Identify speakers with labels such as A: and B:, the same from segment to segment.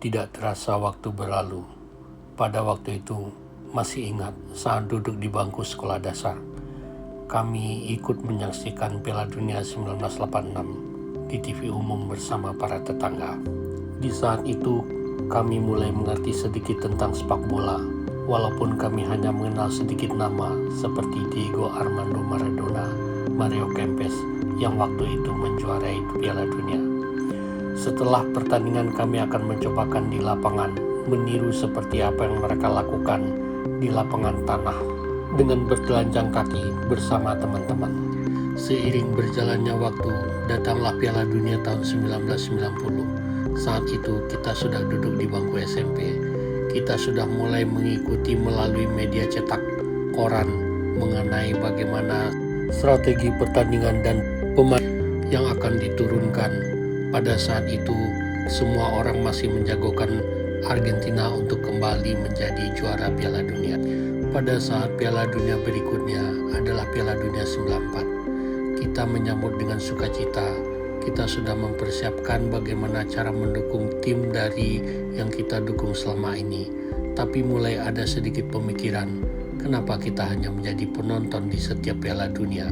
A: Tidak terasa waktu berlalu. Pada waktu itu, masih ingat saat duduk di bangku sekolah dasar. Kami ikut menyaksikan Piala Dunia 1986 di TV umum bersama para tetangga. Di saat itu, kami mulai mengerti sedikit tentang sepak bola, walaupun kami hanya mengenal sedikit nama seperti Diego Armando Maradona, Mario Kempes, yang waktu itu menjuarai Piala Dunia. Setelah pertandingan kami akan mencobakan di lapangan, meniru seperti apa yang mereka lakukan di lapangan tanah dengan bertelanjang kaki bersama teman-teman. Seiring berjalannya waktu, datanglah Piala Dunia tahun 1990. Saat itu kita sudah duduk di bangku SMP. Kita sudah mulai mengikuti melalui media cetak, koran, mengenai bagaimana strategi pertandingan dan pemain yang akan diturunkan. Pada saat itu, semua orang masih menjagokan Argentina untuk kembali menjadi juara Piala Dunia. Pada saat Piala Dunia berikutnya adalah Piala Dunia 94. Kita menyambut dengan sukacita. Kita sudah mempersiapkan bagaimana cara mendukung tim dari yang kita dukung selama ini. Tapi mulai ada sedikit pemikiran, kenapa kita hanya menjadi penonton di setiap Piala Dunia.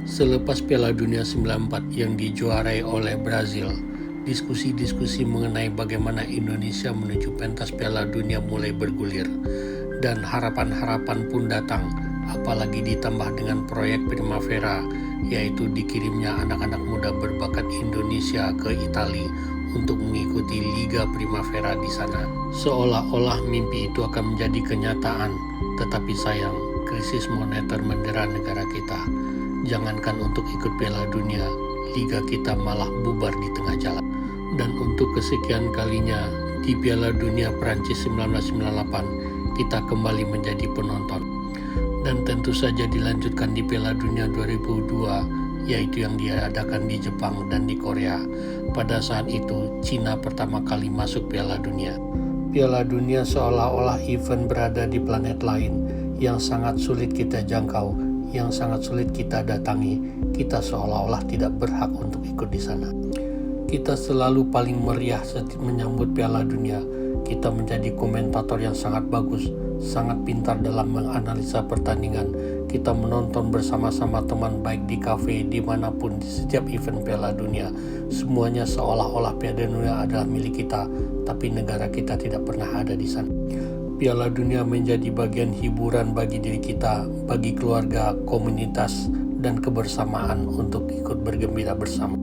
A: Selepas Piala Dunia 94 yang dijuarai oleh Brazil, diskusi-diskusi mengenai bagaimana Indonesia menuju pentas Piala Dunia mulai bergulir, dan harapan-harapan pun datang, apalagi ditambah dengan proyek Primavera, yaitu dikirimnya anak-anak muda berbakat Indonesia ke Italia untuk mengikuti Liga Primavera di sana. Seolah-olah mimpi itu akan menjadi kenyataan, tetapi sayang, krisis moneter mendera negara kita. Jangankan untuk ikut Piala Dunia, liga kita malah bubar di tengah jalan. Dan untuk kesekian kalinya di Piala Dunia Prancis 1998, kita kembali menjadi penonton. Dan tentu saja dilanjutkan di Piala Dunia 2002, yaitu yang diadakan di Jepang dan di Korea. Pada saat itu, Cina pertama kali masuk Piala Dunia. Piala Dunia seolah-olah event berada di planet lain yang sangat sulit kita jangkau, yang sangat sulit kita datangi. Kita seolah-olah tidak berhak untuk ikut di sana. Kita selalu paling meriah menyambut Piala Dunia. Kita menjadi komentator yang sangat bagus, sangat pintar dalam menganalisa pertandingan. Kita menonton bersama-sama teman baik di kafe, dimanapun, di setiap event Piala Dunia. Semuanya seolah-olah Piala Dunia adalah milik kita, tapi negara kita tidak pernah ada di sana. Piala Dunia menjadi bagian hiburan bagi diri kita, bagi keluarga, komunitas, dan kebersamaan untuk ikut bergembira bersama.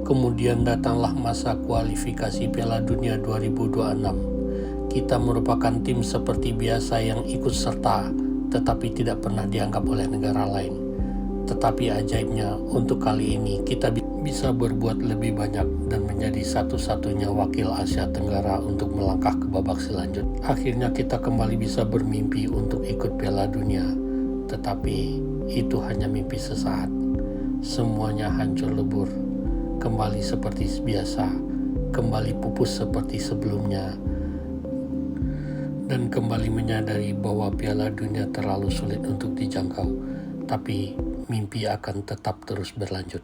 A: Kemudian datanglah masa kualifikasi Piala Dunia 2026. Kita merupakan tim seperti biasa yang ikut serta, tetapi tidak pernah dianggap oleh negara lain. Tetapi ajaibnya, untuk kali ini kita bisa berbuat lebih banyak dan menjadi satu-satunya wakil Asia Tenggara untuk melangkah ke babak selanjutnya. Akhirnya kita kembali bisa bermimpi untuk ikut Piala Dunia, tetapi itu hanya mimpi sesaat. Semuanya hancur lebur, kembali seperti biasa, kembali pupus seperti sebelumnya, dan kembali menyadari bahwa Piala Dunia terlalu sulit untuk dijangkau, tapi mimpi akan tetap terus berlanjut.